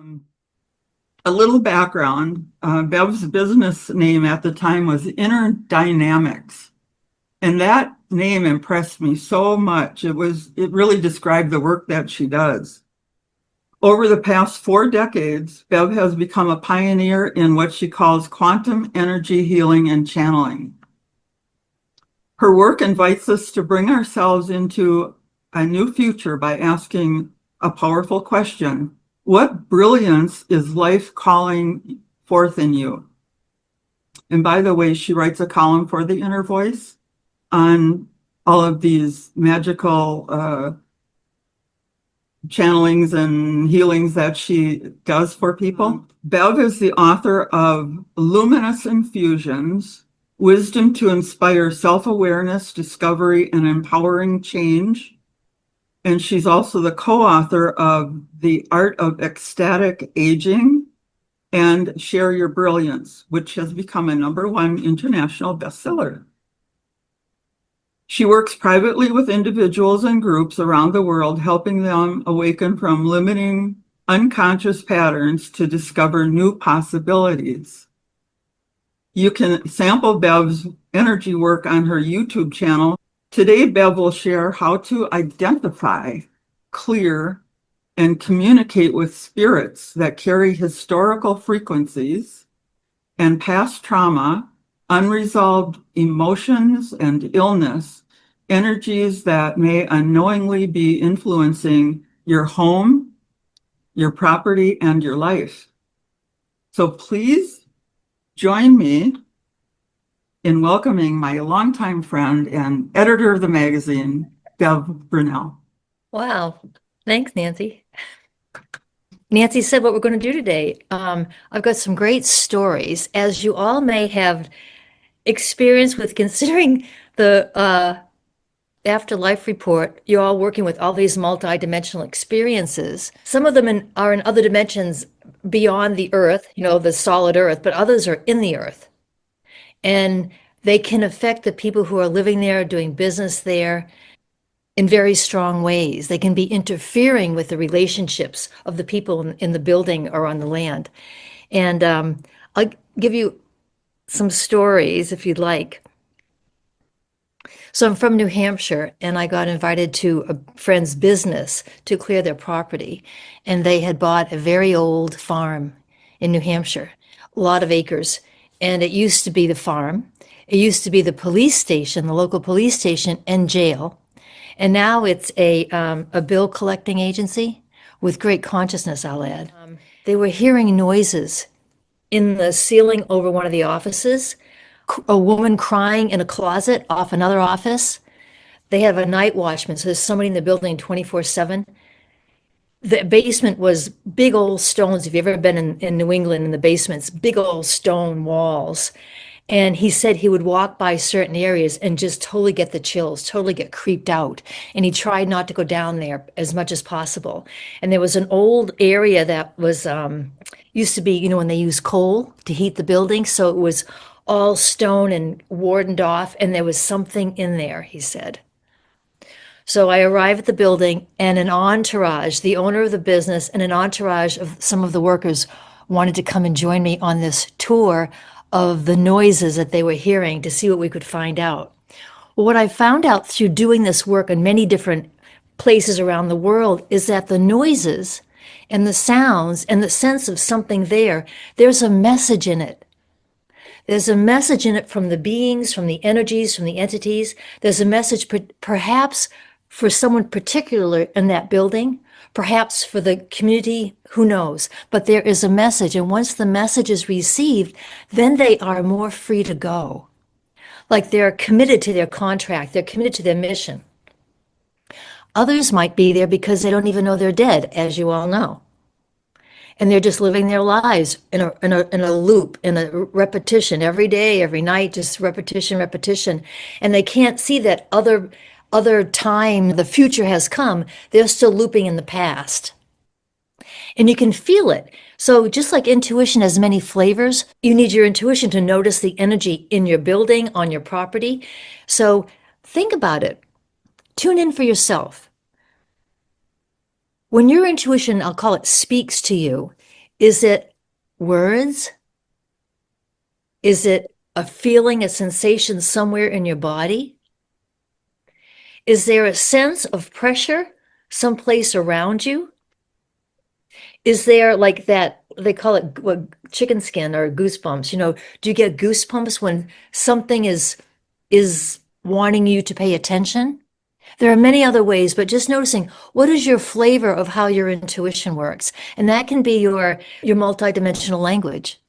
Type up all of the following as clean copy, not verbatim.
Um, a little background. Bev's business name at the time was Inner Dynamics. And that name impressed me so much. It really described the work that she does. Over the past 4 decades, Bev has become a pioneer in what she calls quantum energy healing and channeling. Her work invites us to bring ourselves into a new future by asking a powerful question. What brilliance is life calling forth in you? And by the way, she writes a column for the Inner Voice on all of these magical channelings and healings that she does for people. Bev is the author of Luminous Infusions, Wisdom to Inspire Self-Awareness, Discovery, and Empowering Change. And she's also the co-author of The Art of Ecstatic Aging and Share Your Brilliance, which has become a #1 international bestseller. She works privately with individuals and groups around the world, helping them awaken from limiting unconscious patterns to discover new possibilities. You can sample Bev's energy work on her YouTube channel. Today, Bev will share how to identify, clear, and communicate with spirits that carry historical frequencies and past trauma, unresolved emotions and illness, energies that may unknowingly be influencing your home, your property, and your life. So please join me in welcoming my longtime friend and editor of the magazine, Bev Brunelle. Wow. Thanks, Nancy. Nancy said what we're going to do today. I've got some great stories, as you all may have experienced with considering the afterlife report. You're all working with all these multidimensional experiences. Some of them are in other dimensions beyond the earth, the solid earth, but others are in the earth. And they can affect the people who are living there, doing business there, in very strong ways. They can be interfering with the relationships of the people in the building or on the land. And I'll give you some stories if you'd like. So I'm from New Hampshire, and I got invited to a friend's business to clear their property. And they had bought a very old farm in New Hampshire, a lot of acres. And it used to be the farm. It used to be the police station, the local police station, and jail. And now it's a bill collecting agency with great consciousness, I'll add. They were hearing noises in the ceiling over one of the offices, a woman crying in a closet off another office. They have a night watchman, so there's somebody in the building 24/7. The basement was big old stones. If you've ever been in New England in the basements, big old stone walls. And he said he would walk by certain areas and just totally get the chills, totally get creeped out. And he tried not to go down there as much as possible. And there was an old area that was, used to be, when they used coal to heat the building. So it was all stone and warded off. And there was something in there, he said. So I arrived at the building, and an entourage, the owner of the business and an entourage of some of the workers wanted to come and join me on this tour of the noises that they were hearing to see what we could find out. Well, what I found out through doing this work in many different places around the world is that the noises and the sounds and the sense of something there's a message in it. There's a message in it from the beings, from the energies, from the entities. There's a message perhaps for someone particular in that building, perhaps for the community, who knows? But there is a message, and once the message is received, then they are more free to go. Like they're committed to their contract, they're committed to their mission. Others might be there because they don't even know they're dead, as you all know. And they're just living their lives in a loop, in a repetition, every day, every night, just repetition. And they can't see that other time the future has come. They're still looping in the past. And you can feel it. So just like intuition has many flavors, you need your intuition to notice the energy in your building, on your property. So think about it. Tune in for yourself. When your intuition, I'll call it, speaks to you, is it words? Is it a feeling, a sensation somewhere in your body? Is there a sense of pressure someplace around you? Is there like that, they call it what, chicken skin or goosebumps, do you get goosebumps when something is wanting you to pay attention? There are many other ways, but just noticing what is your flavor of how your intuition works. And that can be your multidimensional language.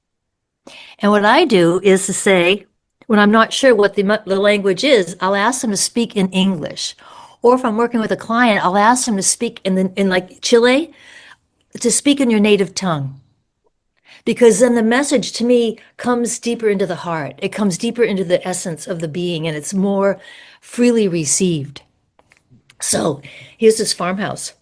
And what I do is to say, when I'm not sure what the language is, I'll ask them to speak in English. Or if I'm working with a client, I'll ask them to speak in like Chile, to speak in your native tongue. Because then the message to me comes deeper into the heart. It comes deeper into the essence of the being, and it's more freely received. So here's this farmhouse.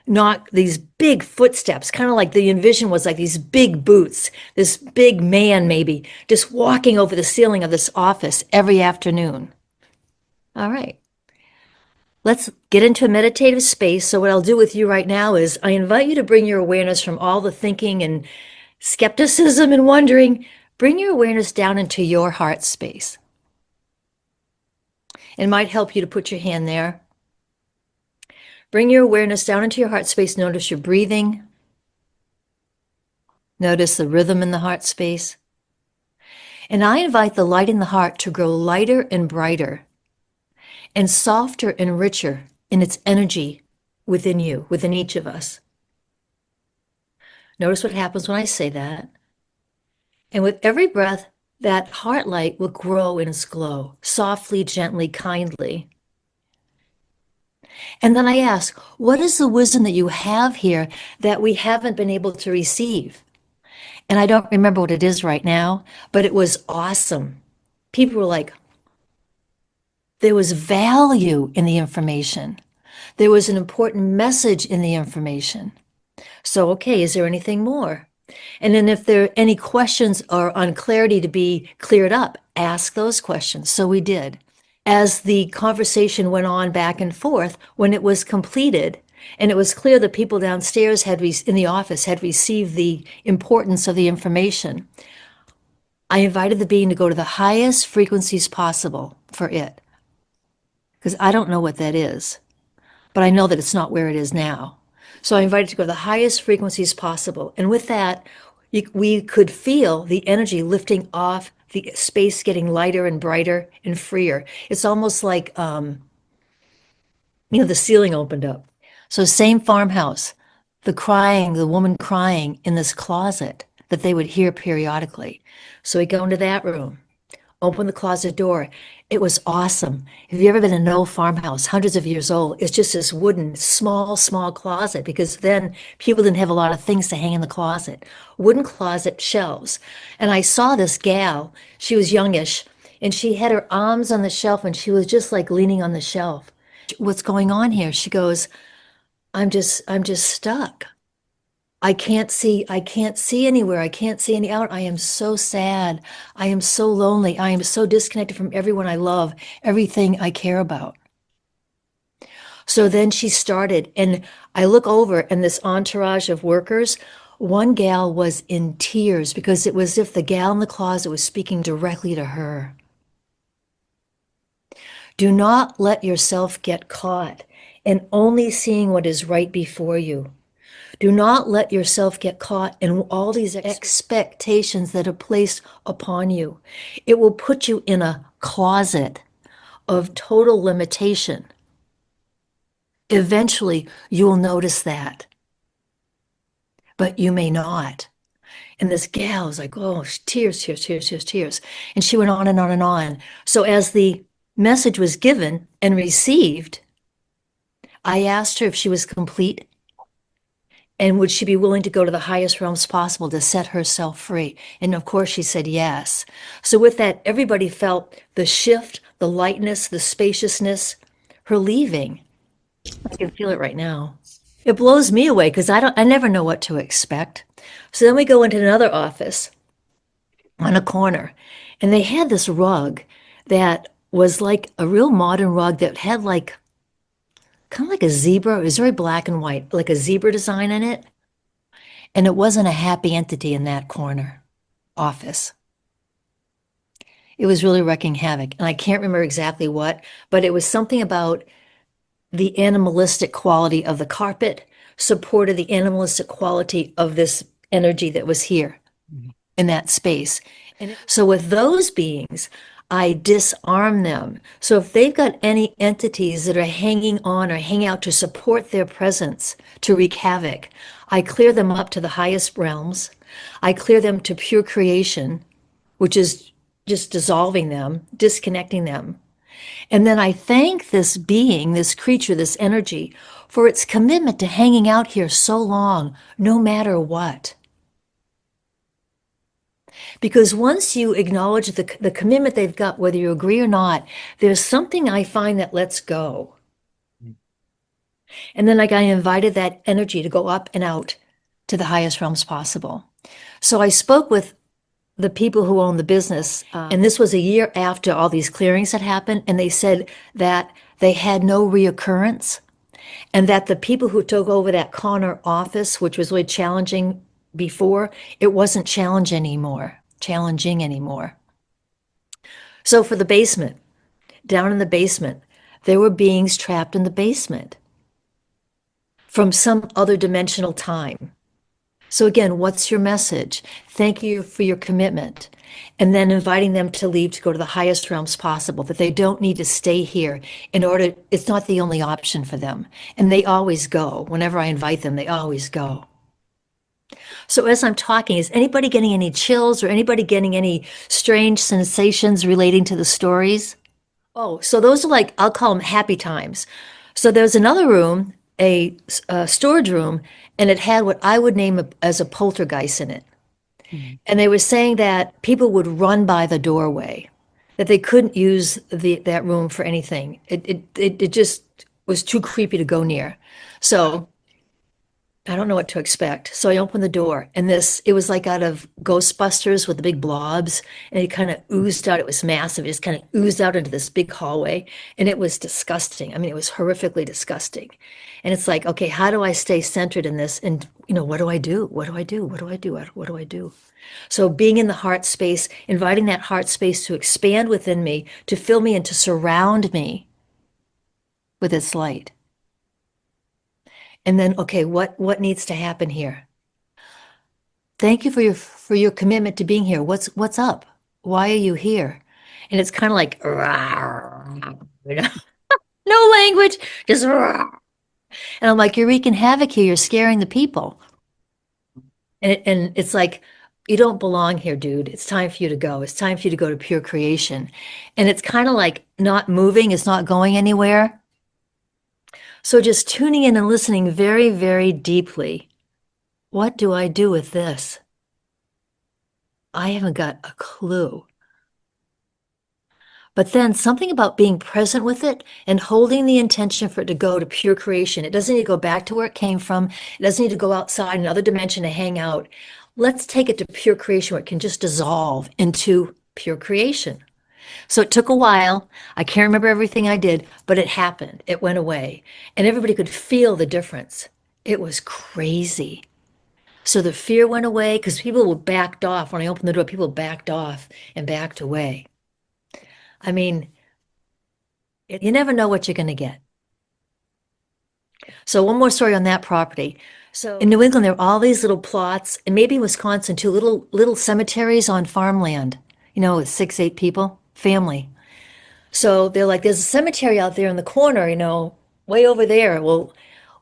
Not these big footsteps, kind of like the envision was like these big boots, this big man maybe, just walking over the ceiling of this office every afternoon. All right. Let's get into a meditative space. So what I'll do with you right now is I invite you to bring your awareness from all the thinking and skepticism and wondering, bring your awareness down into your heart space. It might help you to put your hand there. Bring your awareness down into your heart space. Notice your breathing. Notice the rhythm in the heart space. And I invite the light in the heart to grow lighter and brighter and softer and richer in its energy within you, within each of us. Notice what happens when I say that. And with every breath, that heart light will grow in its glow, softly, gently, kindly. And then I ask, what is the wisdom that you have here that we haven't been able to receive? And I don't remember what it is right now, but it was awesome. People were like, there was value in the information. There was an important message in the information. So, okay, is there anything more? And then if there are any questions or unclarity to be cleared up, ask those questions. So we did. As the conversation went on back and forth, when it was completed, and it was clear that people downstairs in the office had received the importance of the information, I invited the being to go to the highest frequencies possible for it. Because I don't know what that is, but I know that it's not where it is now. So I invited to go to the highest frequencies possible. And with that, we could feel the energy lifting off, the space getting lighter and brighter and freer. It's almost like, the ceiling opened up. So same farmhouse, the woman crying in this closet that they would hear periodically. So we go into that room, open the closet door. It was awesome. Have you ever been in an old farmhouse, hundreds of years old? It's just this wooden, small closet, because then people didn't have a lot of things to hang in the closet. Wooden closet, shelves. And I saw this gal, she was youngish, and she had her arms on the shelf and she was just like leaning on the shelf. What's going on here? She goes, I'm just stuck. I can't see anywhere. I can't see any out. I am so sad. I am so lonely. I am so disconnected from everyone I love, everything I care about. So then she started, and I look over, and this entourage of workers, one gal was in tears because it was as if the gal in the closet was speaking directly to her. Do not let yourself get caught in only seeing what is right before you. Do not let yourself get caught in all these expectations that are placed upon you. It will put you in a closet of total limitation. Eventually, you will notice that, but you may not. And this gal was like, oh, tears. And she went on and on and on. So as the message was given and received, I asked her if she was complete. And would she be willing to go to the highest realms possible to set herself free? And of course, she said yes. So with that, everybody felt the shift, the lightness, the spaciousness, her leaving. I can feel it right now. It blows me away because I never know what to expect. So then we go into another office on a corner, and they had this rug that was like a real modern rug that had like kind of like a zebra. It was very black and white, like a zebra design in it. And it wasn't a happy entity in that corner office. It was really wreaking havoc. And I can't remember exactly what, but it was something about the animalistic quality of the carpet supported the animalistic quality of this energy that was here in that space. And so with those beings, I disarm them. So if they've got any entities that are hanging on or hang out to support their presence to wreak havoc, I clear them up to the highest realms. I clear them to pure creation, which is just dissolving them, disconnecting them. And then I thank this being, this creature, this energy, for its commitment to hanging out here so long, no matter what. Because once you acknowledge the commitment they've got, whether you agree or not, there's something I find that lets go. And then I invited that energy to go up and out to the highest realms possible. So I spoke with the people who own the business, and this was a year after all these clearings had happened, and they said that they had no reoccurrence, and that the people who took over that corner office, which was really challenging before, it wasn't challenging anymore. So for the basement, down in the basement, there were beings trapped in the basement from some other dimensional time. So again, what's your message? Thank you for your commitment. And then inviting them to leave to go to the highest realms possible, that they don't need to stay here in order, it's not the only option for them. And they always go. Whenever I invite them, they always go. So as I'm talking, is anybody getting any chills or anybody getting any strange sensations relating to the stories? Oh, so those are like, I'll call them happy times. So there's another room, a storage room, and it had what I would name as a poltergeist in it. And they were saying that people would run by the doorway, that they couldn't use that room for anything. It just was too creepy to go near. So I don't know what to expect. So I opened the door, and it was like out of Ghostbusters with the big blobs, and it kind of oozed out. It was massive. It just kind of oozed out into this big hallway, and it was disgusting. I mean, it was horrifically disgusting. And it's like, okay, how do I stay centered in this? And, what do I do? What do I do? What do I do? What do I do? So being in the heart space, inviting that heart space to expand within me, to fill me and to surround me with its light. And then, okay, what needs to happen here? Thank you for your commitment to being here. What's up? Why are you here? And it's kind of like, no language, just. And I'm like, you're wreaking havoc here. You're scaring the people. And it's like, you don't belong here, dude. It's time for you to go. It's time for you to go to pure creation. And it's kind of like not moving. It's not going anywhere. So just tuning in and listening very, very deeply. What do I do with this? I haven't got a clue. But then something about being present with it and holding the intention for it to go to pure creation. It doesn't need to go back to where it came from. It doesn't need to go outside another dimension to hang out. Let's take it to pure creation where it can just dissolve into pure creation. So it took a while. I can't remember everything I did, but it happened. It went away. And everybody could feel the difference. It was crazy. So the fear went away because people backed off. When I opened the door, people backed off and backed away. I mean, you never know what you're going to get. So one more story on that property. So in New England, there are all these little plots, and maybe in Wisconsin too, little cemeteries on farmland, with 6, 8 people, family. So they're like, there's a cemetery out there in the corner, way over there. Well,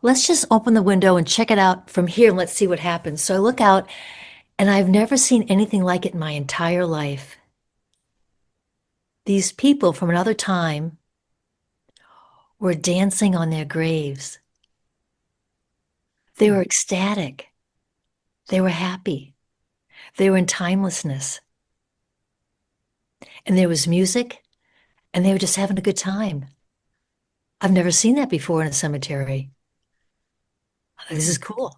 let's just open the window and check it out from here and let's see what happens. So I look out, and I've never seen anything like it in my entire life. These people from another time were dancing on their graves. They were ecstatic. They were happy. They were in timelessness. And there was music, and they were just having a good time. I've never seen that before in a cemetery. This is cool.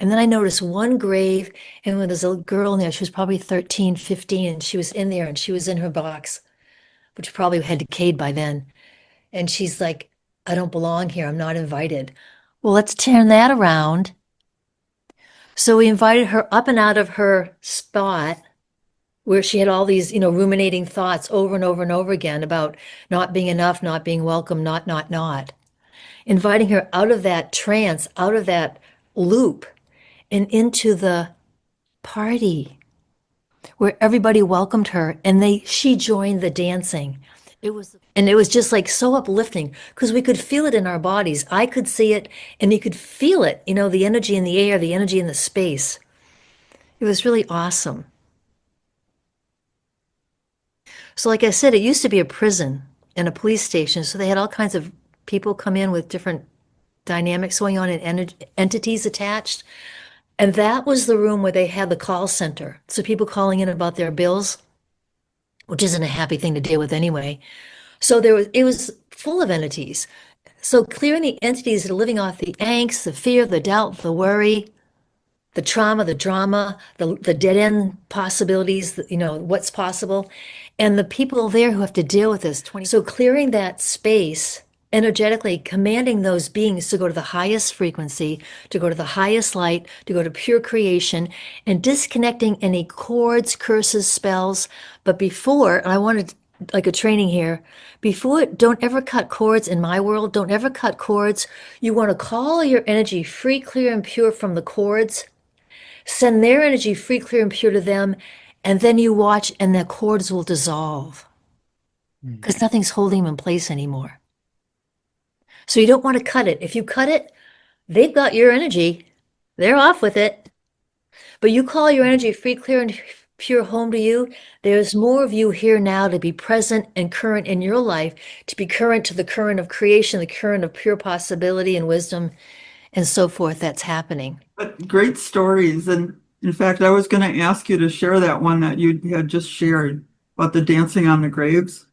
And then I noticed one grave, and when there's a girl in there, she was probably 13, 15, and she was in there, and she was in her box, which probably had decayed by then. And she's like I don't belong here. I'm not invited. Well, let's turn that around. So we invited her up and out of her spot where she had all these, ruminating thoughts over and over and over again about not being enough, not being welcome, not. Inviting her out of that trance, out of that loop, and into the party where everybody welcomed her and she joined the dancing. It was just like so uplifting because we could feel it in our bodies. I could see it and you could feel it, the energy in the air, the energy in the space. It was really awesome. So like I said, it used to be a prison and a police station. So they had all kinds of people come in with different dynamics going on and entities attached. And that was the room where they had the call center. So people calling in about their bills, which isn't a happy thing to deal with anyway. So it was full of entities. So clearing the entities that are living off the angst, the fear, the doubt, the worry, the trauma, the drama, the dead end possibilities, what's possible, and the people there who have to deal with this. So clearing that space, energetically commanding those beings to go to the highest frequency, to go to the highest light, to go to pure creation, and disconnecting any cords, curses, spells. But before, and I wanted like a training here, before, don't ever cut cords in my world. Don't ever cut cords. You want to call your energy free, clear, and pure from the cords. Send their energy free, clear, and pure to them, and then you watch and the cords will dissolve because nothing's holding them in place anymore. So you don't want to cut it. If you cut it, they've got your energy. They're off with it. But you call your energy free, clear, and pure home to you. There's more of you here now to be present and current in your life, to be current to the current of creation, the current of pure possibility and wisdom and so forth that's happening. But great stories. And in fact, I was going to ask you to share that one that you had just shared about the dancing on the graves.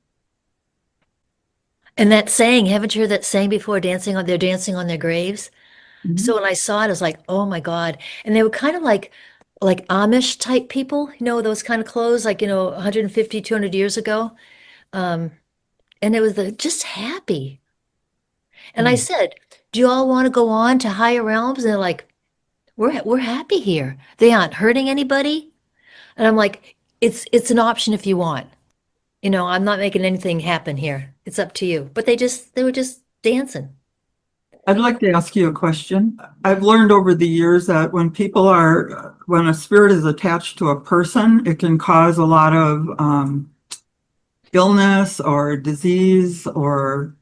And that saying, haven't you heard that saying before, they're dancing on their graves? Mhm. So when I saw it, I was like, oh my God. And they were kind of like Amish type people, those kind of clothes, like, 150, 200 years ago. And it was just happy. And I said, do you all want to go on to higher realms? And they're like, we're happy here. They aren't hurting anybody. And I'm like, it's an option if you want. I'm not making anything happen here. It's up to you. But they were just dancing. I'd like to ask you a question. I've learned over the years that when a spirit is attached to a person, it can cause a lot of illness or disease or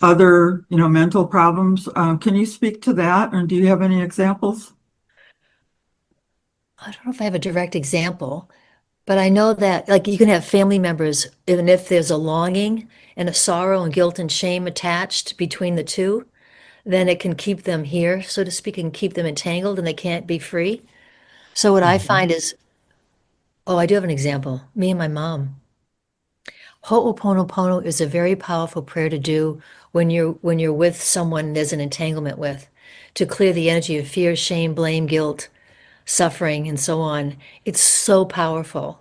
other, mental problems. Can you speak to that? And do you have any examples? I don't know if I have a direct example, but I know that like you can have family members, even if there's a longing and a sorrow and guilt and shame attached between the two, then it can keep them here, so to speak, and keep them entangled and they can't be free. So what I find is, oh, I do have an example. Me and my mom. Ho'oponopono is a very powerful prayer to do when you're with someone there's an entanglement with, to clear the energy of fear, shame, blame, guilt, suffering, and so on. It's so powerful.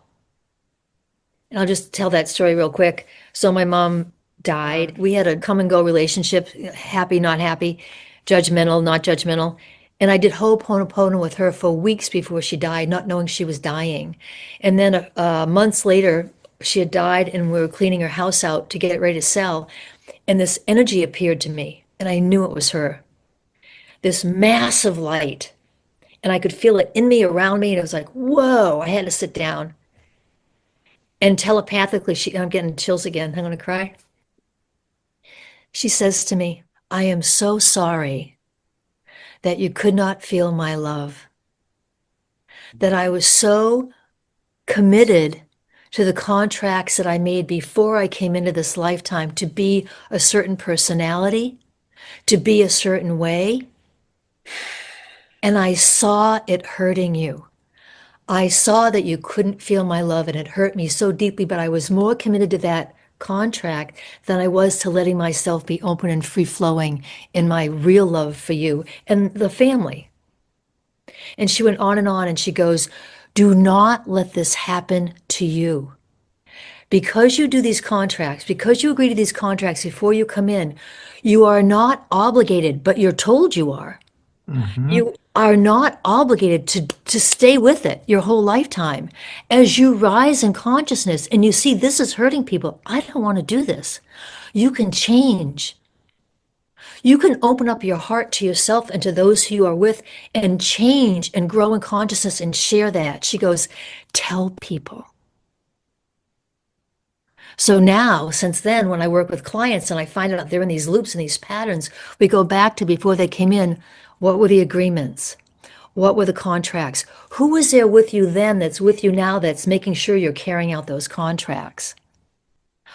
And I'll just tell that story real quick. So my mom died. We had a come and go relationship, happy, not happy, judgmental, not judgmental. And I did Ho'oponopono with her for weeks before she died, not knowing she was dying. And then months later, she had died and we were cleaning her house out to get it ready to sell. And this energy appeared to me, and I knew it was her. This massive light. And I could feel it in me, around me. And it was like, whoa, I had to sit down. And telepathically, I'm getting chills again. I'm going to cry. She says to me, I am so sorry that you could not feel my love, that I was so committed to the contracts that I made before I came into this lifetime to be a certain personality, to be a certain way. And I saw it hurting you. I saw that you couldn't feel my love and it hurt me so deeply, but I was more committed to that contract than I was to letting myself be open and free flowing in my real love for you and the family. And she went on and she goes, do not let this happen to you. Because you do these contracts, because you agree to these contracts before you come in, you are not obligated, but you're told you are. You are not obligated to stay with it your whole lifetime. As you rise in consciousness and you see this is hurting people, I don't want to do this. You can change. You can open up your heart to yourself and to those who you are with and change and grow in consciousness and share that. She goes, tell people. So now, since then, when I work with clients and I find out they're in these loops and these patterns, we go back to before they came in. What were the agreements? What were the contracts? Who was there with you then that's with you now that's making sure you're carrying out those contracts?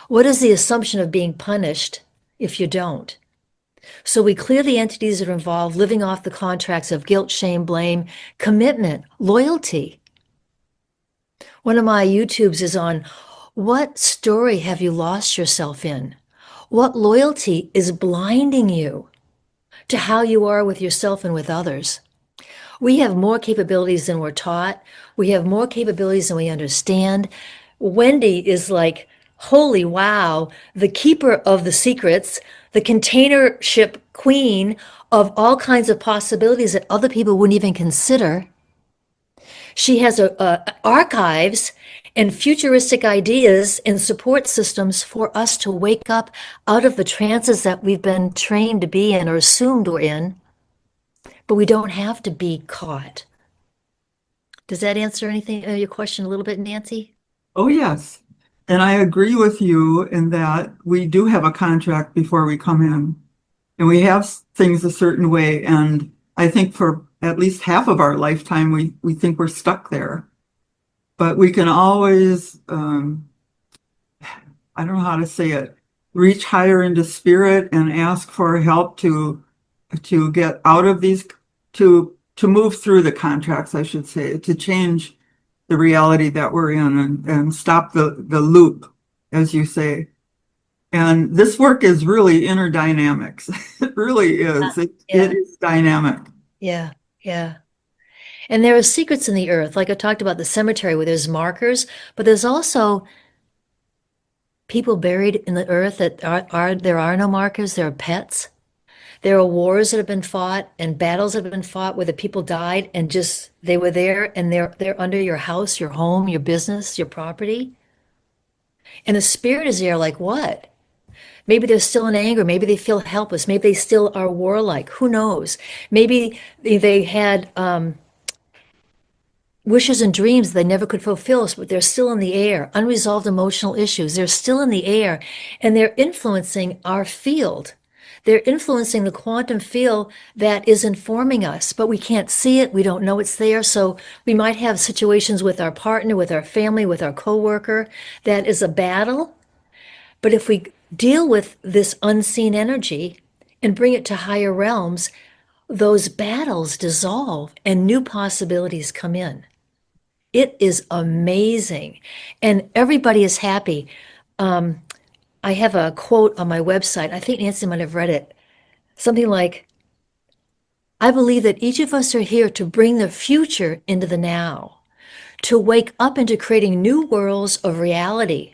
What is the assumption of being punished if you don't? So we clear the entities that are involved, living off the contracts of guilt, shame, blame, commitment, loyalty. One of my YouTubes is on what story have you lost yourself in? What loyalty is blinding you to how you are with yourself and with others? We have more capabilities than we're taught. We have more capabilities than we understand. Wendy is like, holy wow, the keeper of the secrets, the container ship queen of all kinds of possibilities that other people wouldn't even consider. She has archives and futuristic ideas and support systems for us to wake up out of the trances that we've been trained to be in or assumed we're in, but we don't have to be caught. Does that answer anything, your question a little bit, Nancy? Oh, yes. And I agree with you in that we do have a contract before we come in, and we have things a certain way. And I think for at least half of our lifetime, we think we're stuck there. But we can always, I don't know how to say it, reach higher into spirit and ask for help to get out of these, to move through the contracts, I should say, to change the reality that we're in and stop the loop, as you say. And this work is really inner dynamics. It really is. It is dynamic. Yeah, yeah. And there are secrets in the earth, like I talked about the cemetery where there's markers, but there's also people buried in the earth that there are no markers, there are pets. There are wars that have been fought and battles that have been fought where the people died and just they were there and they're under your house, your home, your business, your property. And the spirit is there like what? Maybe they're still in anger. Maybe they feel helpless. Maybe they still are warlike. Who knows? Maybe they had wishes and dreams they never could fulfill, but they're still in the air. Unresolved emotional issues, they're still in the air, and they're influencing our field. They're influencing the quantum field that is informing us, but we can't see it. We don't know it's there. So we might have situations with our partner, with our family, with our coworker that is a battle. But if we deal with this unseen energy and bring it to higher realms, those battles dissolve and new possibilities come in. It is amazing. And everybody is happy. I have a quote on my website. I think Nancy might have read it. Something like, I believe that each of us are here to bring the future into the now, to wake up into creating new worlds of reality.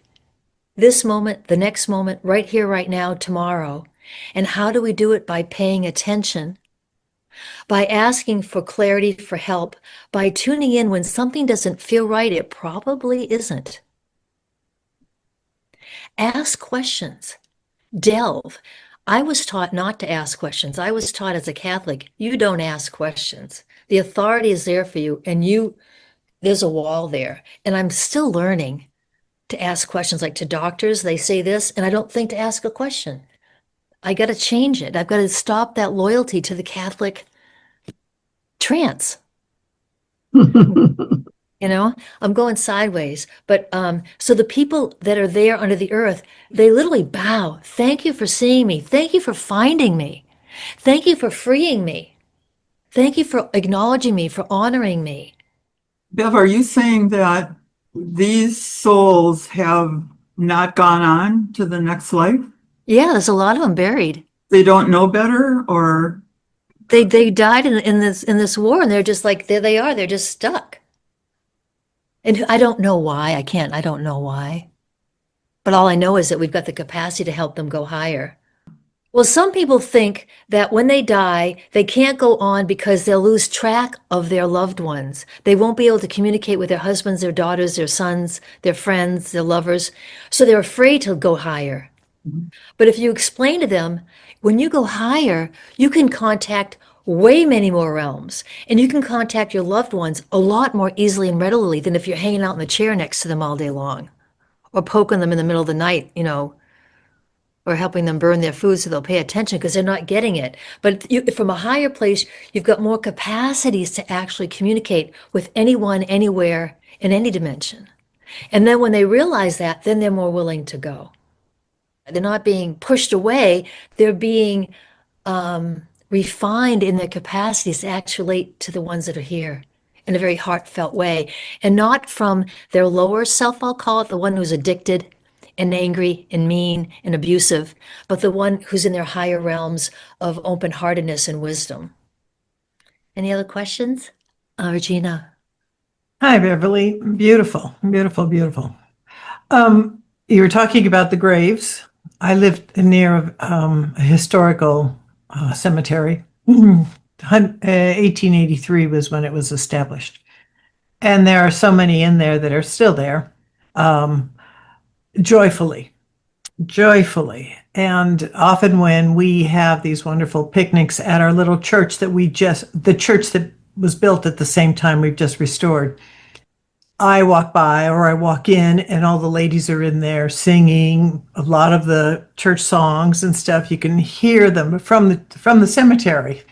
This moment, the next moment, right here, right now, tomorrow. And how do we do it? By paying attention, by asking for clarity, for help, by tuning in when something doesn't feel right. It probably isn't. Ask questions. Delve. I was taught not to ask questions. I was taught as a Catholic, you don't ask questions. The authority is there for you, and there's a wall there. And I'm still learning to ask questions. Like to doctors, they say this, and I don't think to ask a question. I got to change it. I've got to stop that loyalty to the Catholic trance. I'm going sideways. But so the people that are there under the earth, they literally bow. Thank you for seeing me. Thank you for finding me. Thank you for freeing me. Thank you for acknowledging me, for honoring me. Bev, are you saying that these souls have not gone on to the next life? Yeah, there's a lot of them buried. They don't know better, or they died in this war, and they're just like, there they are. They're just stuck. And I don't know why. I don't know why. but all I know is that we've got the capacity to help them go higher. Well, some people think that when they die, they can't go on because they'll lose track of their loved ones. They won't be able to communicate with their husbands, their daughters, their sons, their friends, their lovers. So they're afraid to go higher. Mhm. But if you explain to them, when you go higher, you can contact way many more realms, and you can contact your loved ones a lot more easily and readily than if you're hanging out in the chair next to them all day long or poking them in the middle of the night, or helping them burn their food so they'll pay attention because they're not getting it. But from a higher place, you've got more capacities to actually communicate with anyone, anywhere, in any dimension. And then when they realize that, then they're more willing to go. They're not being pushed away, they're being refined in their capacities to actually relate to the ones that are here in a very heartfelt way, and not from their lower self, I'll call it, the one who's addicted and angry and mean and abusive, but the one who's in their higher realms of open-heartedness and wisdom. Any other questions? Regina. Hi, Beverly. Beautiful, beautiful, beautiful. You were talking about the graves. I lived near a historical cemetery. 1883 was when it was established. And there are so many in there that are still there, joyfully, joyfully. And often when we have these wonderful picnics at our little church the church that was built at the same time we've just restored, I walk by or I walk in and all the ladies are in there singing a lot of the church songs and stuff. You can hear them from the cemetery.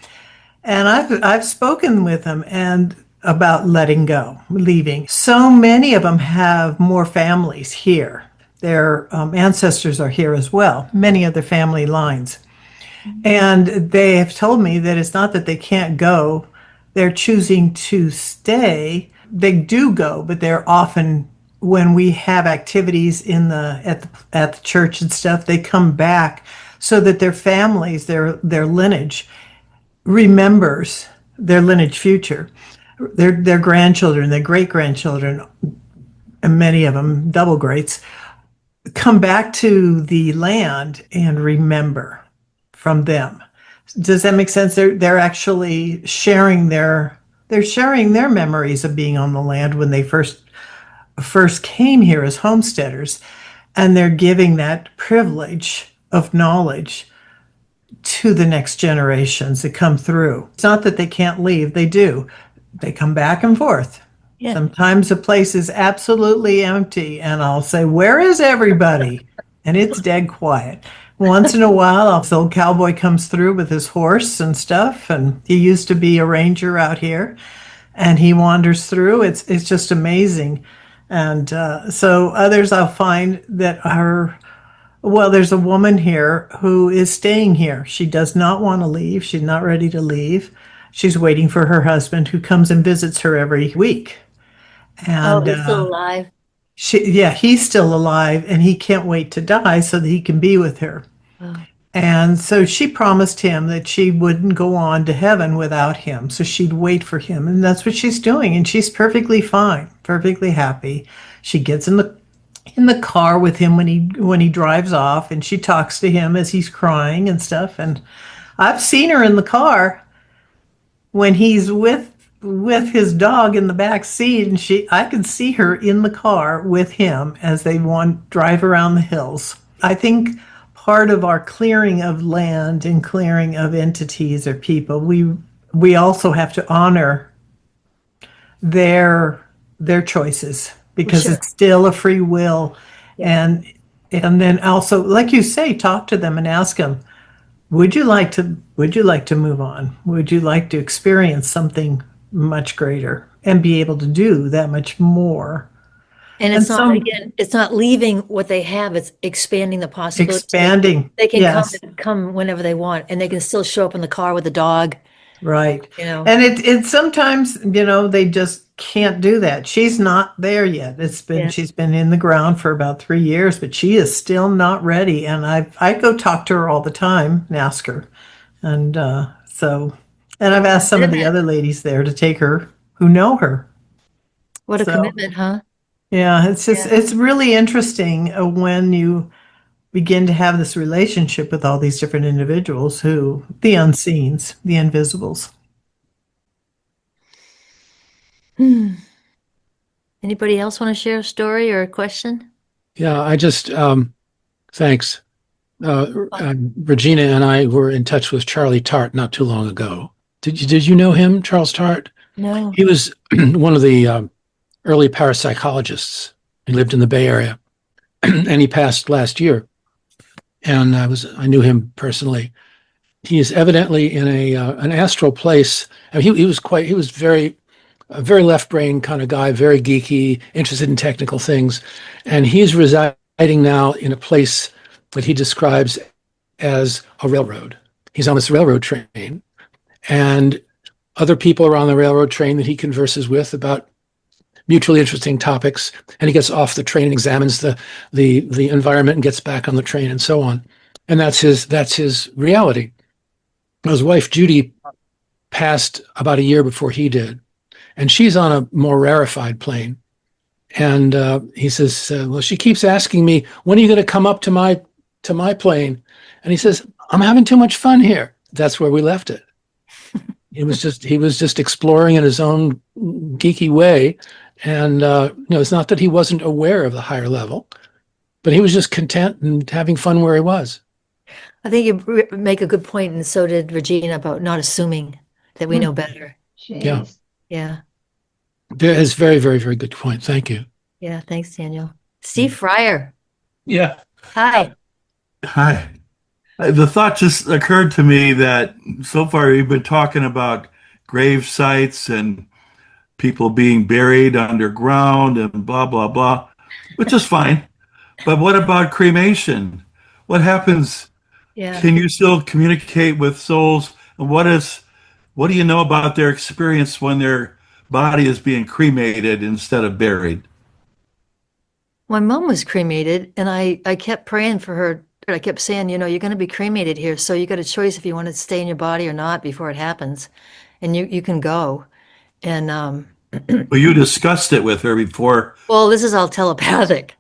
And I've spoken with them and about letting go, leaving. So many of them have more families here. Their ancestors are here as well, many of their family lines. And they have told me that it's not that they can't go, they're choosing to stay. They do go, but they're often, when we have activities at the church and stuff, they come back so that their families, their lineage remembers their lineage future, their grandchildren, their great grandchildren, and many of them double greats, come back to the land and remember from them. Does that make sense? They're actually sharing their memories of being on the land when they first came here as homesteaders, and they're giving that privilege of knowledge to the next generations that come through. It's not that they can't leave, they do. They come back and forth. Yeah. Sometimes the place is absolutely empty, and I'll say, "Where is everybody?" And it's dead quiet. Once in a while, the old cowboy comes through with his horse and stuff, and he used to be a ranger out here, and he wanders through. It's just amazing. And so others I'll find that are, well, there's a woman here who is staying here. She does not want to leave. She's not ready to leave. She's waiting for her husband, who comes and visits her every week. Oh, And he's still alive. he's still alive, and he can't wait to die so that he can be with her. Oh. And so she promised him that she wouldn't go on to heaven without him. So she'd wait for him. And that's what she's doing. And she's perfectly fine, perfectly happy. She gets in the car with him when he drives off, and she talks to him as he's crying and stuff. And I've seen her in the car when he's with his dog in the back seat, and I can see her in the car with him as they drive around the hills. I think part of our clearing of land and clearing of entities or people, we also have to honor their choices, because Sure. it's still a free will. Yeah. And then also, like you say, talk to them and ask them, would you like to move on? Would you like to experience something much greater and be able to do that much more? And it's not leaving what they have, it's expanding the possibilities. Expanding. They can yes. come whenever they want, and they can still show up in the car with the dog. Right. And it sometimes, they just can't do that. She's not there yet. She's been in the ground for about 3 years, but she is still not ready. And I go talk to her all the time and ask her. And I've asked some of the other ladies there to take her who know her. What a commitment, huh? Yeah, it's just, it's really interesting when you begin to have this relationship with all these different individuals who, the unseens, the invisibles. Hmm. Anybody else want to share a story or a question? Yeah, I just thanks. Regina and I were in touch with Charlie Tart not too long ago. Did you know him, Charles Tart? No. He was one of the early parapsychologists. He lived in the Bay Area, and he passed last year. And I knew him personally. He is evidently in an astral place. I mean, he was a very left brain kind of guy, very geeky, interested in technical things, and he's residing now in a place that he describes as a railroad. He's on this railroad train, and other people are on the railroad train that he converses with about mutually interesting topics, and he gets off the train and examines the environment and gets back on the train and so on. And that's his reality. His wife Judy passed about a year before he did, and she's on a more rarefied plane. And he says, well, she keeps asking me, when are you going to come up to my plane? And he says, I'm having too much fun here. That's where we left it. He was just exploring in his own geeky way. And it's not that he wasn't aware of the higher level, but he was just content and having fun where he was. I think you make a good point, and so did Regina, about not assuming that we know better. Yeah. Yeah. That is very, very, very good point. Thank you. Yeah. Thanks, Daniel. Steve Fryer. Yeah. Hi. Hi. The thought just occurred to me that so far we've been talking about grave sites and people being buried underground and blah, blah, blah, which is fine. But what about cremation? What happens? Yeah. Can you still communicate with souls? And what do you know about their experience when their body is being cremated instead of buried? My mom was cremated, and I kept praying for her. I kept saying, you're going to be cremated here, so you got a choice if you want to stay in your body or not before it happens, and you can go. And Well, you discussed it with her before. well, this is all telepathic.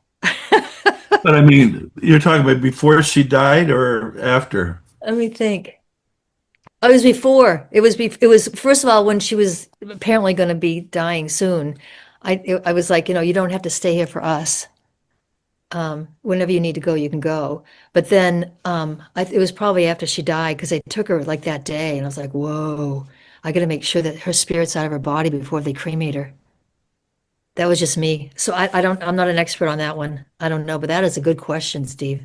But I mean, you're talking about before she died or after? Let me think. Oh, it was before. It was first of all when she was apparently going to be dying soon. I was like, you don't have to stay here for us. Whenever you need to go, you can go. But then it was probably after she died, because I took her like that day, and I was like, whoa, I got to make sure that her spirit's out of her body before they cremate her. That was just me. So I'm not an expert on that one. I don't know, but that is a good question, Steve.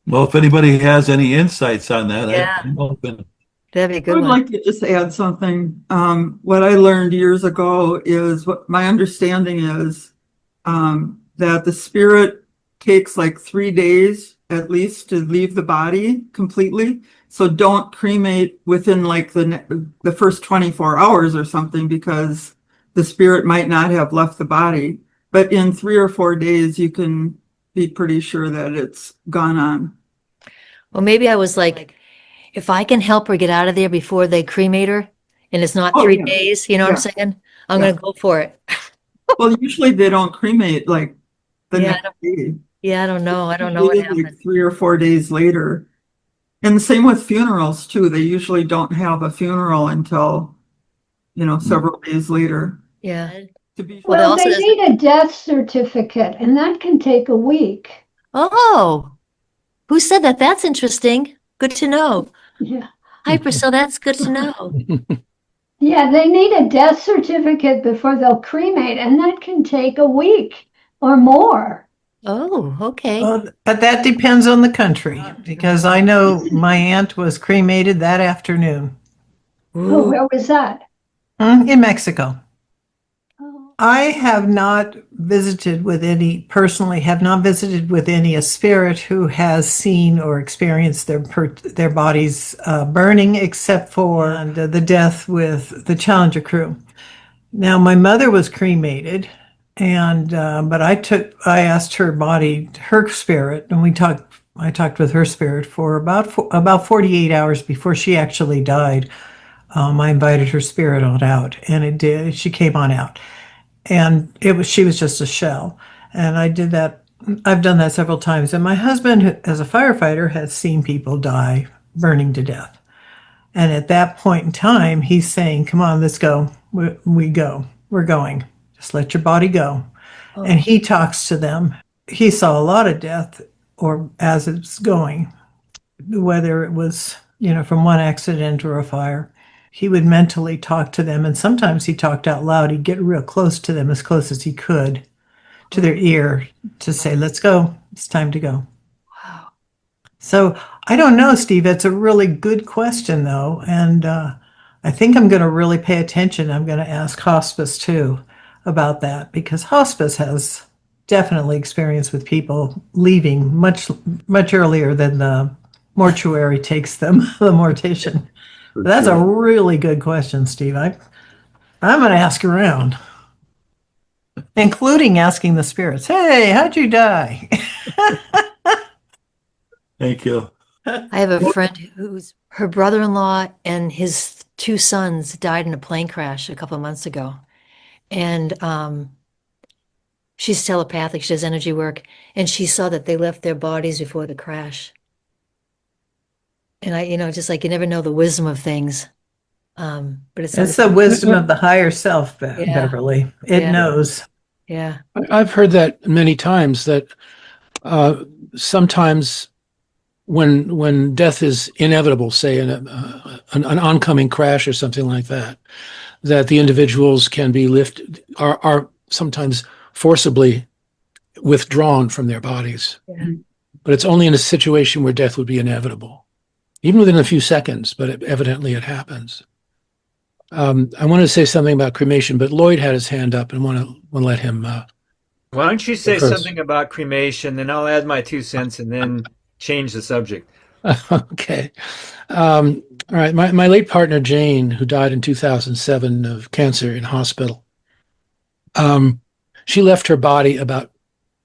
Well, if anybody has any insights on that, Yeah. I'm open. That'd be a I good would one. like to just add something. What I learned years ago is what my understanding is that the spirit takes like 3 days at least to leave the body completely. So don't cremate within like the first 24 hours or something, because the spirit might not have left the body. But in 3 or 4 days, you can be pretty sure that it's gone on. Well, maybe I was like, if I can help her get out of there before they cremate her, and it's not Oh, 3 yeah. days, you know what I'm saying? I'm Yeah. going to go for it. Well, usually they don't cremate like the Yeah, next day. Yeah, I don't know. I don't know what Usually, happened. like 3 or 4 days later. And the same with funerals too. They usually don't have a funeral until, several days later. Yeah. To be Well, Well, also they there's- need a death certificate, and that can take a week. Oh, who said that? That's interesting. Good to know. Yeah. Hi, Priscilla. That's good to know. Yeah, they need a death certificate before they'll cremate, and that can take a week or more. Oh, okay. Well, but that depends on the country, because I know my aunt was cremated that afternoon Oh, Ooh. where was that? in Mexico. Oh, I have not visited with any, personally, have not visited with any a spirit who has seen or experienced their bodies burning, except for the death with the Challenger crew. Now, my mother was cremated, and but I asked her body, her spirit, and I talked with her spirit for about 48 hours before she actually died. I invited her spirit on out, and it did. She came on out. and she was just a shell. And I did that. I've done that several times. And my husband, as a firefighter, has seen people die burning to death. And at that point in time, he's saying, come on, let's go. We go. We're going. Just let your body go. Oh. And he talks to them. He saw a lot of death, or as it's going, whether it was, from one accident or a fire. He would mentally talk to them. And sometimes he talked out loud. He'd get real close to them, as close as he could to their ear, to say, let's go. It's time to go. Wow. So I don't know, Steve. It's a really good question, though. And I think I'm going to really pay attention. I'm going to ask hospice, too, about that, because hospice has definitely experience with people leaving much, much earlier than the mortuary takes them, the mortician. But that's a really good question, Steve. I'm going to ask around, including asking the spirits, hey, how'd you die? Thank you. I have a friend her brother-in-law and his two sons died in a plane crash a couple of months ago. And she's telepathic, she does energy work, and she saw that they left their bodies before the crash. And I, just like you never know the wisdom of things. But it's the wisdom of the higher self, Beverly. It knows. Yeah. I've heard that many times, that sometimes when death is inevitable, say an oncoming crash or something like that, that the individuals can be are sometimes forcibly withdrawn from their bodies. Yeah. But it's only in a situation where death would be inevitable, even within a few seconds, but evidently it happens. I wanted to say something about cremation, but Lloyd had his hand up and want to let him. Why don't you say first. something about cremation, then I'll add my 2 cents and then change the subject. Okay. All right. My late partner, Jane, who died in 2007 of cancer in hospital, she left her body about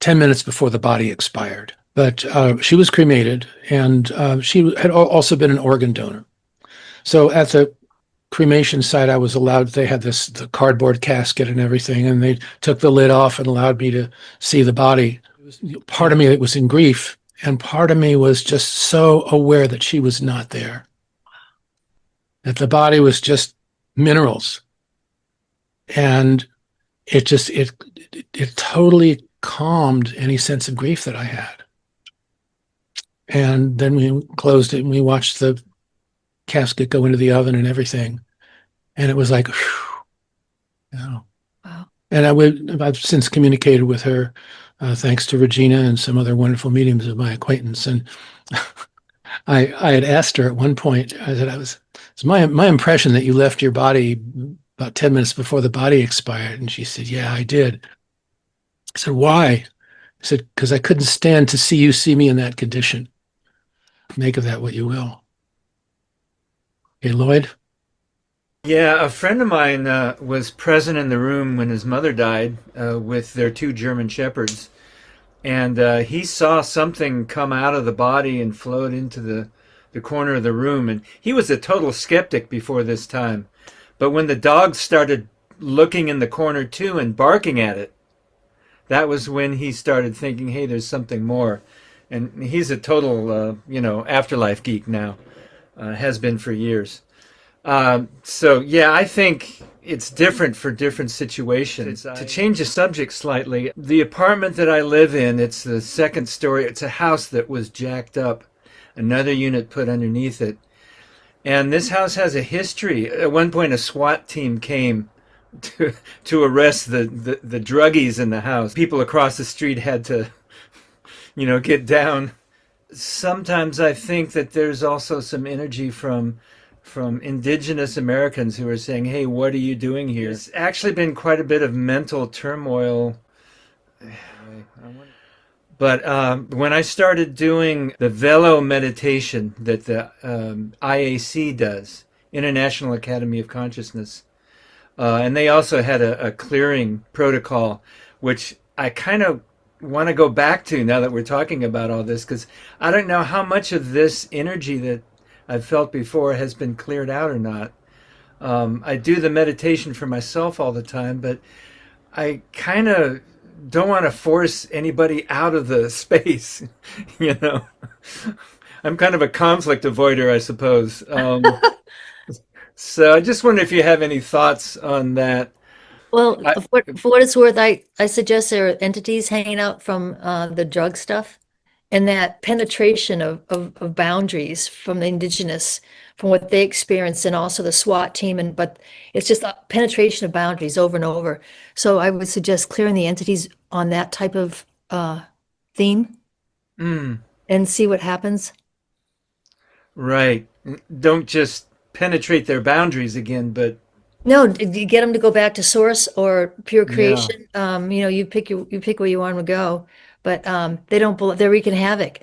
10 minutes before the body expired. But she was cremated, and she had also been an organ donor. So at the cremation site, I was allowed, they had the cardboard casket and everything, and they took the lid off and allowed me to see the body. Part of me was in grief, and part of me was just so aware that she was not there, that the body was just minerals. And it totally calmed any sense of grief that I had. And then we closed it and we watched the casket go into the oven and everything. And it was like, whew, Wow. And I've since communicated with her, thanks to Regina and some other wonderful mediums of my acquaintance. And I had asked her at one point, I said, it's my impression that you left your body about 10 minutes before the body expired. And she said, yeah, I did. I said, why? I said, because I couldn't stand to see you see me in that condition. Make of that what you will. Okay, Lloyd? Yeah, a friend of mine was present in the room when his mother died with their 2 German shepherds. And he saw something come out of the body and float into the corner of the room. And he was a total skeptic before this time. But when the dogs started looking in the corner too and barking at it, that was when he started thinking, hey, there's something more. And he's a total, afterlife geek now, has been for years. So, yeah, I think it's different for different situations. To change the subject slightly, the apartment that I live in, it's the 2nd story. It's a house that was jacked up, another unit put underneath it. And this house has a history. At one point, a SWAT team came to arrest the druggies in the house. People across the street had to, get down. Sometimes I think that there's also some energy from indigenous Americans who are saying, hey, what are you doing here? It's actually been quite a bit of mental turmoil. But when I started doing the velo meditation that the IAC does, International Academy of Consciousness, and they also had a clearing protocol, which I kind of want to go back to now that we're talking about all this, because I don't know how much of this energy that I've felt before has been cleared out or not. I do the meditation for myself all the time, but I kind of don't want to force anybody out of the space, you know. I'm kind of a conflict avoider, I suppose. So I just wonder if you have any thoughts on that. Well, I, for what it's worth, I suggest there are entities hanging out from the drug stuff and that penetration of boundaries from the indigenous, from what they experienced, and also the SWAT team. But it's just a penetration of boundaries over and over. So I would suggest clearing the entities on that type of theme mm, and see what happens. right. Don't just penetrate their boundaries again, but No, you get them to go back to source or pure yeah. creation. You pick where you want them to go, but they don't. They're wreaking havoc.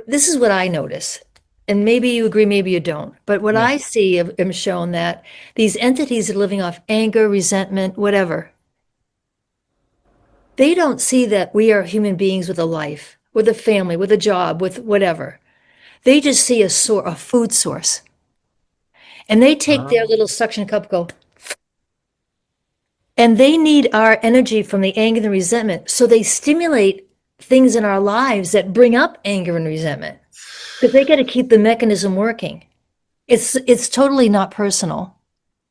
This is what I notice, and maybe you agree, maybe you don't. But what Yeah. I see am shown that these entities are living off anger, resentment, whatever. They don't see that we are human beings with a life, with a family, with a job, with whatever. They just see a food source, and they take their little suction cup, go. And they need our energy from the anger and the resentment. So they stimulate things in our lives that bring up anger and resentment because they got to keep the mechanism working. It's totally not personal.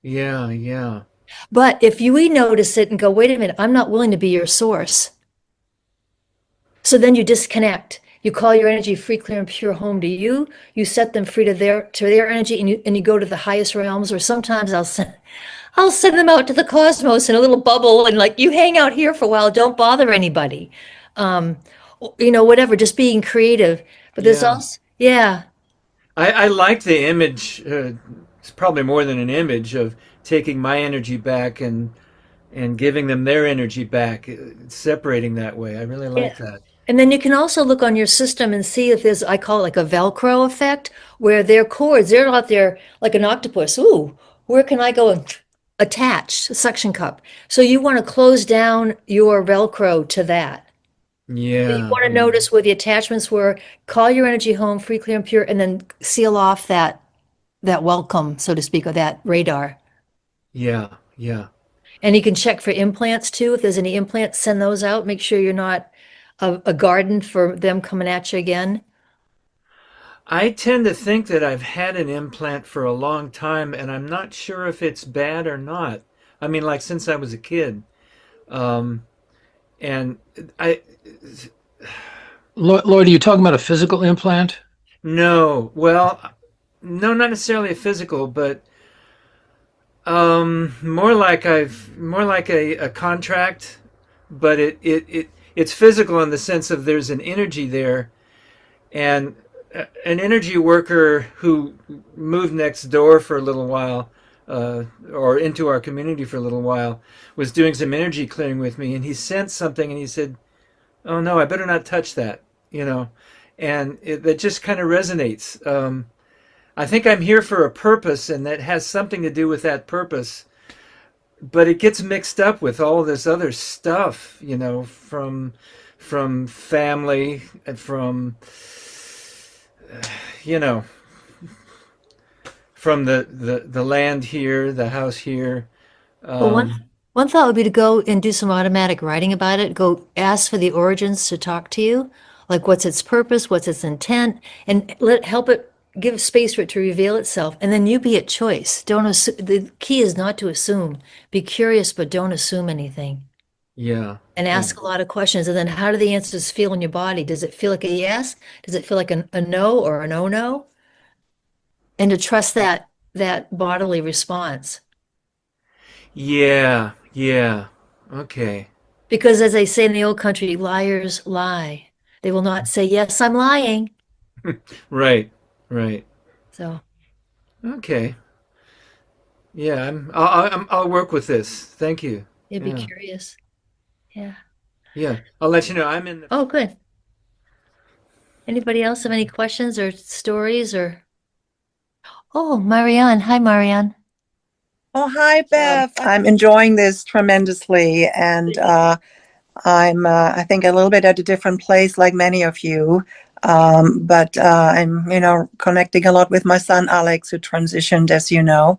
Yeah, yeah. But if we notice it and go, wait a minute, I'm not willing to be your source. So then you disconnect. You call your energy free, clear, and pure home to you. You set them free to their energy, and you go to the highest realms. Or sometimes I'll send them out to the cosmos in a little bubble and like, you hang out here for a while, don't bother anybody. Um, whatever, just being creative. But there's Yeah. also, yeah, I like the image, it's probably more than an image of taking my energy back and giving them their energy back, separating that way. I really yeah. like that. And then you can also look on your system and see if there's, I call it like a Velcro effect, where their cords, they're out there like an octopus. Ooh, where can I go and attach a suction cup? So you want to close down your Velcro to that. So you Yeah, want to yeah, notice where the attachments were, call your energy home, free, clear, and pure, and then seal off that welcome, so to speak, or that radar. yeah, yeah. And you can check for implants too. If there's any implants, send those out. Make sure you're not a garden for them coming at you again. I tend to think that I've had an implant for a long time, and I'm not sure if it's bad or not. I mean, like since I was a kid. Um, and I, Lloyd, are you talking about a physical implant? no, well, no, not necessarily a physical, but more like a contract, but it's physical in the sense of there's an energy there, and an energy worker who moved next door for a little while, or into our community for a little while, was doing some energy clearing with me, and he sensed something, and he said, "Oh no, I better not touch that," you know, and that just kind of resonates. I think I'm here for a purpose, and that has something to do with that purpose. But it gets mixed up with all this other stuff, you know, from family and from, you know, from the land here, the house here. Well, one thought would be to go and do some automatic writing about it. Go ask for the origins to talk to you, like what's its purpose, what's its intent, and help it give space for it to reveal itself. And then you be at choice. Don't assume. The key is not to assume. Be curious, but don't assume anything. Yeah. And ask a lot of questions. And then how do the answers feel in your body? Does it feel like a yes? Does it feel like a no or an oh no? And to trust that bodily response. Yeah. Yeah. Okay. Because as they say in the old country, liars lie. They will not say, yes, I'm lying. Right. Right. So, Okay. Yeah. I'll work with this. Thank you. yeah, be Yeah. curious. Yeah. Yeah. I'll let you know. I'm in the. Oh, good. Anybody else have any questions or stories or? Oh, Marianne. Hi, Marianne. Oh, hi, Bev. I'm enjoying this tremendously, and I'm, I think, a little bit at a different place, like many of you. But I'm, connecting a lot with my son Alex, who transitioned, as you know.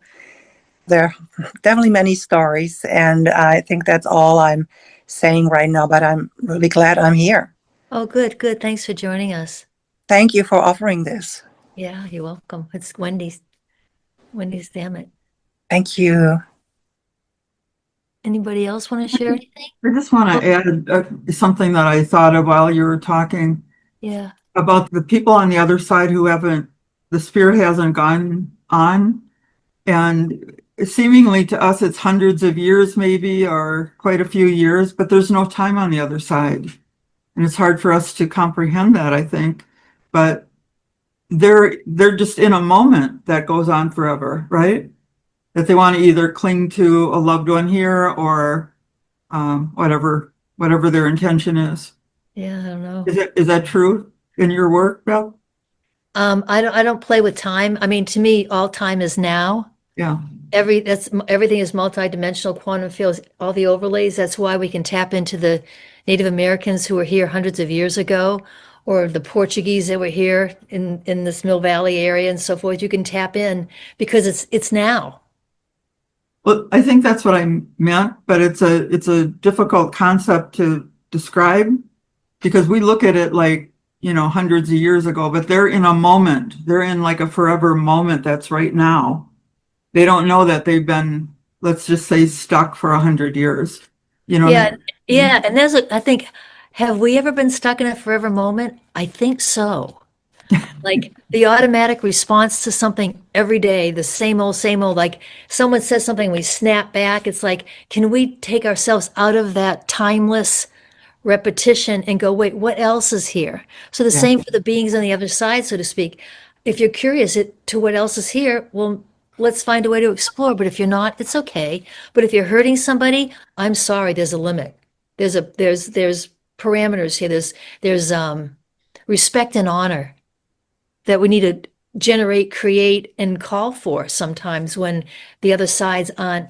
there are definitely many stories, and I think that's all I'm saying right now, but I'm really glad I'm here. Oh, good, good. Thanks for joining us. Thank you for offering this. Yeah, you're welcome. It's Wendy's Dammit. Thank you. Anybody else want to share anything? I just want to add something that I thought of while you were talking Yeah. about the people on the other side who the spirit hasn't gone on. And seemingly to us, it's hundreds of years maybe, or quite a few years, but there's no time on the other side. And it's hard for us to comprehend that, I think. But they're just in a moment that goes on forever, right? That they want to either cling to a loved one here or whatever their intention is. Yeah, I don't know. Is that true in your work, Beth? I don't play with time. I mean, to me, all time is now. Yeah. Everything is multidimensional, quantum fields, all the overlays. That's why we can tap into the Native Americans who were here hundreds of years ago, or the Portuguese that were here in this Mill Valley area and so forth. You can tap in because it's now. Well, I think that's what I meant, but it's a difficult concept to describe because we look at it like, hundreds of years ago, but they're in a moment. They're in like a forever moment that's right now. They don't know that they've been, let's just say, stuck for 100 years. Yeah, yeah. And I think, have we ever been stuck in a forever moment? I think so. Like the automatic response to something every day, the same old, like someone says something, we snap back. It's like, can we take ourselves out of that timeless repetition and go, wait, what else is here? So the same for the beings on the other side, so to speak. If you're curious to what else is here, well, let's find a way to explore. But if you're not, it's okay. But if you're hurting somebody, I'm sorry, there's a limit. There's parameters here. There's respect and honor that we need to generate, create, and call for sometimes when the other sides aren't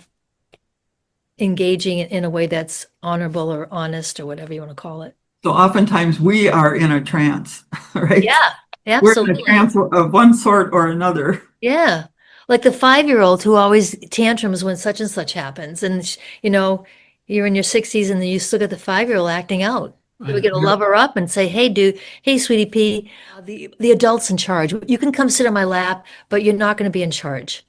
engaging in a way that's honorable or honest or whatever you want to call it. So oftentimes we are in a trance, right? Yeah, We're in absolutely. a trance of one sort or another. Yeah. Like the 5-year-old who always tantrums when such and such happens. And, you're in your 60s and then you still got the 5-year-old acting out. We're going to love her up and say, hey, sweetie pea, the adult's in charge. You can come sit on my lap, but you're not going to be in charge.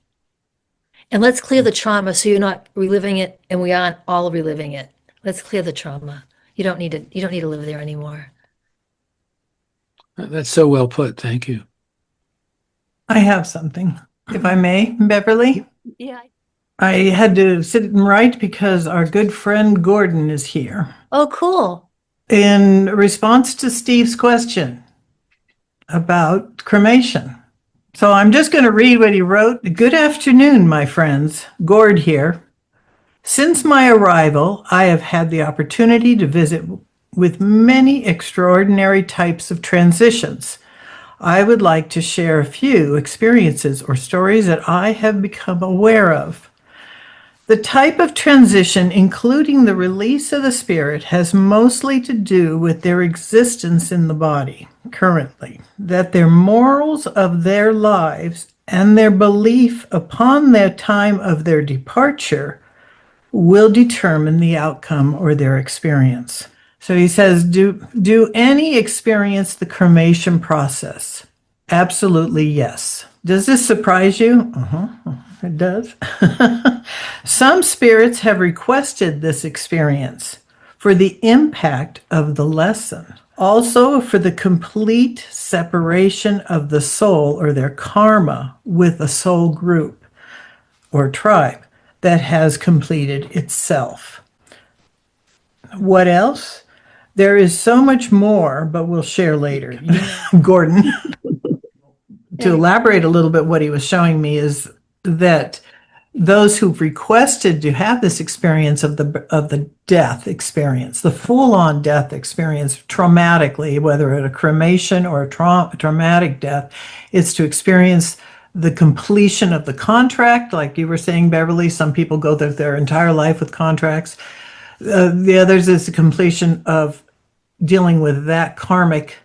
And let's clear the trauma so you're not reliving it and we aren't all reliving it. Let's clear the trauma. You don't need to live there anymore. That's so well put. Thank you. I have something, if I may, Beverly. Yeah. I had to sit and write because our good friend Gordon is here. Oh, cool. In response to Steve's question about cremation. So I'm just going to read what he wrote. Good afternoon, my friends. Gord here. Since my arrival, I have had the opportunity to visit with many extraordinary types of transitions. I would like to share a few experiences or stories that I have become aware of. The type of transition, including the release of the spirit, has mostly to do with their existence in the body currently, that their morals of their lives and their belief upon the time of their departure will determine the outcome or their experience. So he says, do any experience the cremation process? Absolutely yes. Does this surprise you? It does. Some spirits have requested this experience for the impact of the lesson, also for the complete separation of the soul or their karma with a soul group or tribe that has completed itself. What else? There is so much more, but we'll share later. Gordon, to elaborate a little bit, what he was showing me is that those who've requested to have this experience of the death experience, the full-on death experience, traumatically, whether at a cremation or a traumatic death, is to experience the completion of the contract, like you were saying, Beverly. Some people go their entire life with contracts. The others is the completion of dealing with that karmic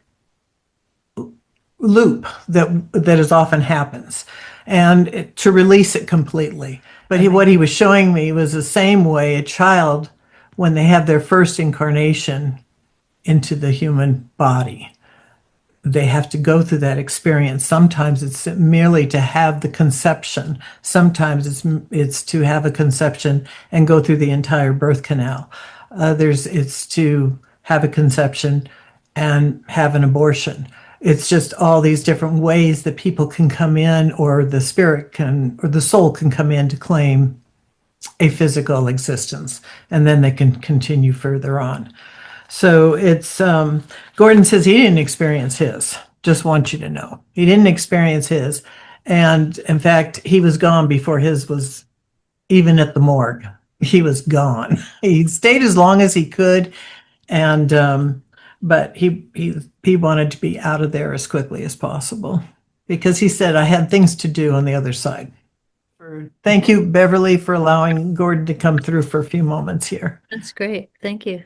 loop that is often happens. and to release it completely. But what he was showing me was the same way a child, when they have their first incarnation into the human body, they have to go through that experience. Sometimes it's merely to have the conception. Sometimes it's to have a conception and go through the entire birth canal. Others, it's to have a conception and have an abortion. It's just all these different ways that people can come in, or the spirit can, or the soul can come in to claim a physical existence, and then they can continue further on. So it's, Gordon says he didn't experience his. Just want you to know. He didn't experience his. And in fact, he was gone before his was even at the morgue. He was gone. He stayed as long as he could. And, but he wanted to be out of there as quickly as possible, because he said, I had things to do on the other side. Thank you, Beverly, for allowing Gordon to come through for a few moments here. That's great. Thank you.